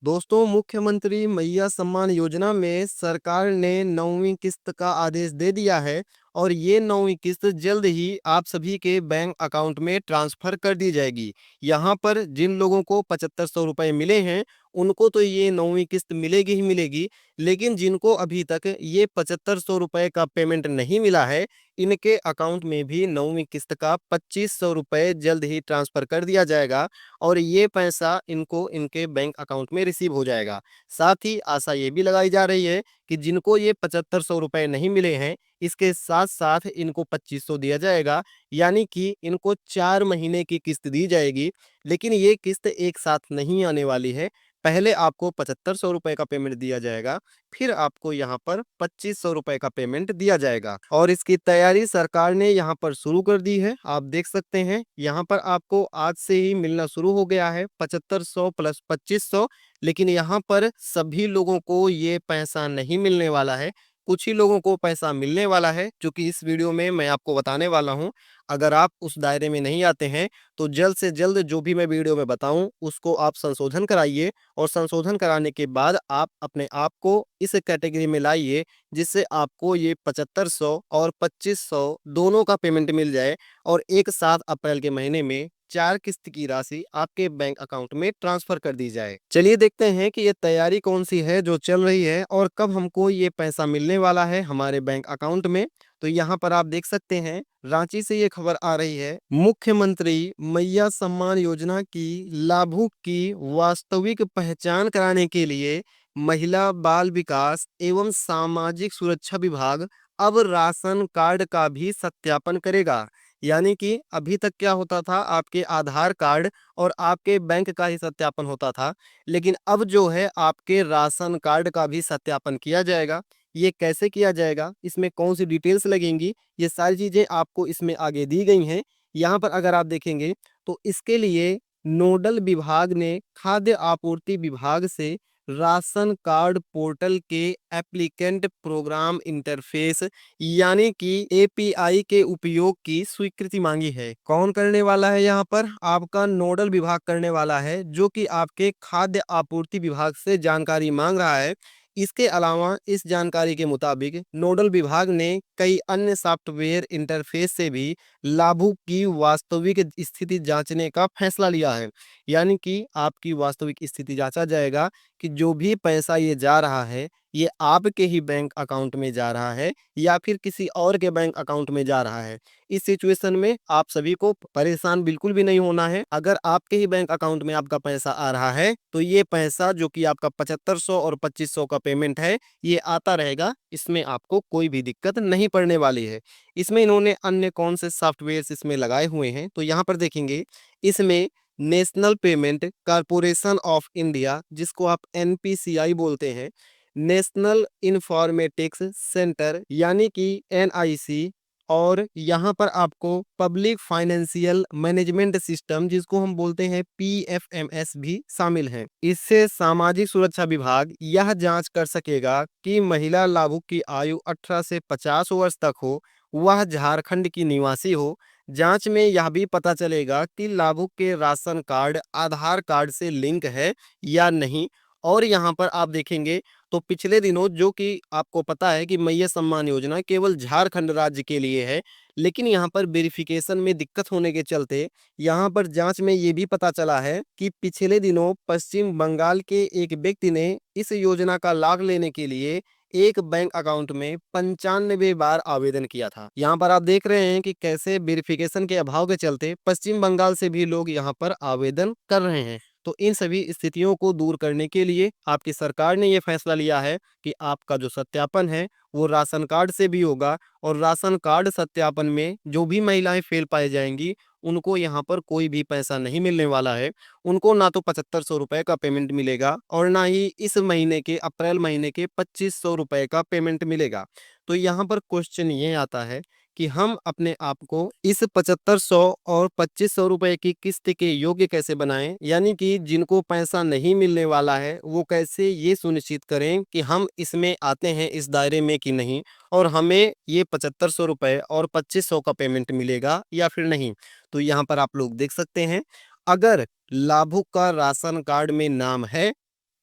दोस्तों, मुख्यमंत्री मैया सम्मान योजना में सरकार ने 9वीं किस्त का आदेश दे दिया है और ये 9वीं किस्त जल्द ही आप सभी के बैंक अकाउंट में ट्रांसफर कर दी जाएगी। यहाँ पर जिन लोगों को 7500 रुपए मिले हैं, उनको तो ये 9वीं किस्त मिलेगी ही मिलेगी, लेकिन जिनको अभी तक ये 7500 रुपए का पेमेंट नहीं मिला है, इनके अकाउंट में भी 9वीं किस्त का 2500 रुपए जल्द ही ट्रांसफर कर दिया जाएगा और ये पैसा इनको इनके बैंक अकाउंट में रिसीव हो जाएगा। साथ ही आशा ये भी लगाई जा रही है कि जिनको ये 7500 रुपए नहीं मिले हैं, इसके साथ-साथ इनको 2500 दिया जाएगा, यानी कि इनको 4 महीने की किस्त दी जाएगी। लेकिन ये किस्त एक साथ नहीं आने वाली है। पहले आपको 7500 रुपए का पेमेंट दिया जाएगा, फिर आपको यहाँ पर 2500 रुपए का पेमेंट दिया जाएगा और इसकी तैयारी सरकार ने यहाँ पर शुरू कर दी है। आप देख सकते हैं, यहाँ पर आपको आज से ही मिलना शुरू हो गया है 7500 प्लस 2500। लेकिन यहाँ पर सभी लोगों को ये पैसा नहीं मिलने वाला है। कुछ ही लोगों को पैसा मिलने वाला है, जो कि इस वीडियो में मैं आपको बताने वाला हूँ। अगर आप उस दायरे में नहीं आते हैं, तो जल्द से जल्द जो भी मैं वीडियो में बताऊँ, उसको आप संशोधन कराइए और संशोधन कराने के बाद आप अपने आप को इस कैटेगरी में लाइए, जिससे आपको ये 7500 और 2500 दोनों का पेमेंट मिल जाए और एक साथ अप्रैल के महीने में 4 किस्त की राशि आपके बैंक अकाउंट में ट्रांसफर कर दी जाए। चलिए देखते हैं कि ये तैयारी कौन-सी है जो चल रही है और कब हमको ये पैसा मिलने वाला है हमारे बैंक अकाउंट में। तो यहाँ पर आप देख सकते हैं, रांची से ये खबर आ रही है, मुख्यमंत्री मैया सम्मान योजना की लाभुक की वास्तविक पहचान कराने के लिए महिला बाल विकास एवं सामाजिक सुरक्षा विभाग अब राशन कार्ड का भी सत्यापन करेगा। यानी कि अभी तक क्या होता था, आपके आधार कार्ड और आपके बैंक का ही सत्यापन होता था, लेकिन अब जो है आपके राशन कार्ड का भी सत्यापन किया जाएगा। ये कैसे किया जाएगा, इसमें कौन सी डिटेल्स लगेंगी, ये सारी चीजें आपको इसमें आगे दी गई हैं। यहाँ पर अगर आप देखेंगे, तो इसके लिए नोडल विभाग ने खाद्य आपूर्ति विभाग से राशन कार्ड पोर्टल के एप्लीकेंट प्रोग्राम इंटरफेस यानी कि एपीआई के उपयोग की स्वीकृति मांगी है। कौन करने वाला है, यहाँ पर आपका नोडल विभाग करने वाला है, जो कि आपके खाद्य आपूर्ति विभाग से जानकारी मांग रहा है। इसके अलावा इस जानकारी के मुताबिक नोडल विभाग ने कई अन्य सॉफ्टवेयर इंटरफेस से भी लाभुक की वास्तविक स्थिति जांचने का फैसला लिया है। यानी कि आपकी वास्तविक स्थिति जांचा जाएगा कि जो भी पैसा ये जा रहा है, ये आपके ही बैंक अकाउंट में जा रहा है या फिर किसी और के बैंक अकाउंट में जा रहा है। इस सिचुएशन में आप सभी को परेशान बिल्कुल भी नहीं होना है। अगर आपके ही बैंक अकाउंट में आपका पैसा आ रहा है, तो ये पैसा जो कि आपका 7500 और 2500 का पेमेंट है, ये आता रहेगा। इसमें आपको कोई भी दिक्कत नहीं पड़ने वाली है। इसमें इन्होंने अन्य कौन से सॉफ्टवेयर इसमें लगाए हुए हैं, तो यहाँ पर देखेंगे, इसमें national payment corporation of India, जिसको आप एनपीसीआई बोलते हैं, नेशनल इंफॉर्मेटिक्स सेंटर यानी कि एनआईसी, और यहाँ पर आपको पब्लिक फाइनेंशियल मैनेजमेंट सिस्टम, जिसको हम बोलते हैं पीएफएमएस, भी शामिल हैं। इससे सामाजिक सुरक्षा विभाग यह जांच कर सकेगा कि महिला लाभुक की आयु 18 से 50 वर्ष तक हो, वह झारखंड की निवासी हो। जांच में यह भी पता चलेगा कि लाभुक के राशन कार्ड आधार कार्ड से लिंक है या नहीं। और यहाँ पर आप देखेंगे, तो पिछले दिनों जो कि आपको पता है कि मैया सम्मान योजना केवल झारखंड राज्य के लिए है, लेकिन यहाँ पर वेरिफिकेशन में दिक्कत होने के चलते यहाँ पर जांच में ये भी पता चला है कि पिछले दिनों पश्चिम बंगाल के एक व्यक्ति ने इस योजना का लाभ लेने के लिए एक बैंक अकाउंट में 95 बार आवेदन किया था। यहाँ पर आप देख रहे हैं कि कैसे वेरिफिकेशन के अभाव के चलते पश्चिम बंगाल से भी लोग यहाँ पर आवेदन कर रहे हैं। तो इन सभी स्थितियों को दूर करने के लिए आपकी सरकार ने ये फैसला लिया है कि आपका जो सत्यापन है, वो राशन कार्ड से भी होगा और राशन कार्ड सत्यापन में जो भी महिलाएं फेल पाई जाएंगी, उनको यहाँ पर कोई भी पैसा नहीं मिलने वाला है। उनको ना तो 7500 रुपए का पेमेंट मिलेगा और ना ही इस महीने के अप्रैल महीने के 2500 रुपए का पेमेंट मिलेगा। तो यहाँ पर क्वेश्चन ये आता है कि हम अपने आप को इस 7500 और 2500 रुपए की किस्त के योग्य कैसे बनाएं, यानी कि जिनको पैसा नहीं मिलने वाला है, वो कैसे ये सुनिश्चित करें कि हम इसमें आते हैं इस दायरे में कि नहीं, और हमें ये 7500 रुपए और 2500 का पेमेंट मिलेगा या फिर नहीं। तो यहाँ पर आप लोग देख सकते हैं, अगर लाभुक का राशन कार्ड में नाम है,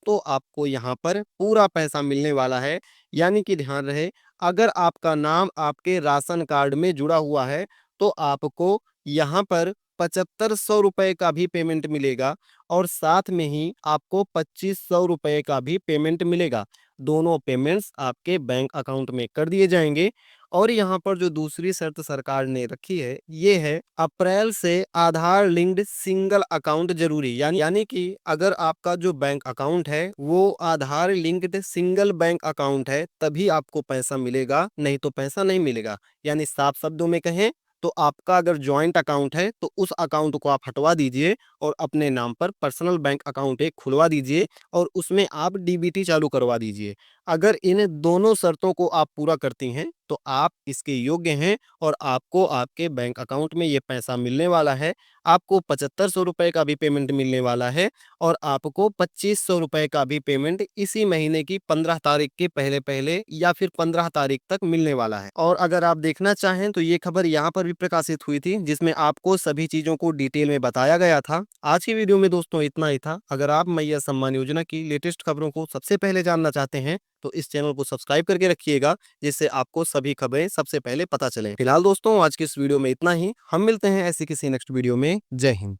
तो आपको यहाँ पर पूरा पैसा मिलने वाला है। यानी कि ध्यान रहे, अगर आपका नाम आपके राशन कार्ड में जुड़ा हुआ है, तो आपको यहाँ पर 7500 रुपए का भी पेमेंट मिलेगा और साथ में ही आपको 2500 रुपए का भी पेमेंट मिलेगा। दोनों पेमेंट्स आपके बैंक अकाउंट में कर दिए जाएंगे। और यहाँ पर जो दूसरी शर्त सरकार ने रखी है, ये है अप्रैल से आधार लिंक्ड सिंगल अकाउंट जरूरी। यानी कि अगर आपका जो बैंक अकाउंट है वो आधार लिंक्ड सिंगल बैंक अकाउंट है, तभी आपको पैसा मिलेगा, नहीं तो पैसा नहीं मिलेगा। यानी साफ शब्दों में कहें तो आपका अगर जॉइंट अकाउंट है तो उस अकाउंट को आप हटवा दीजिए और अपने नाम पर पर्सनल बैंक अकाउंट एक खुलवा दीजिए और उसमें आप डीबीटी चालू करवा दीजिए। अगर इन दोनों शर्तों को आप पूरा करती हैं तो आप इसके योग्य हैं और आपको आपके बैंक अकाउंट में ये पैसा मिलने वाला है। आपको 7500 रुपए का भी पेमेंट मिलने वाला है और आपको 2500 रुपए का भी पेमेंट इसी महीने की 15 तारीख के पहले पहले या फिर 15 तारीख तक मिलने वाला है। और अगर आप देखना चाहें तो ये खबर यहाँ पर भी प्रकाशित हुई थी, जिसमें आपको सभी चीजों को डिटेल में बताया गया था। आज की वीडियो में दोस्तों इतना ही था। अगर आप मैया सम्मान योजना की लेटेस्ट खबरों को सबसे पहले जानना चाहते हैं तो इस चैनल को सब्सक्राइब करके रखिएगा, जिससे आपको सभी खबरें सबसे पहले पता चले। फिलहाल दोस्तों आज की इस वीडियो में इतना ही। हम मिलते हैं ऐसी किसी नेक्स्ट वीडियो में। जय हिंद।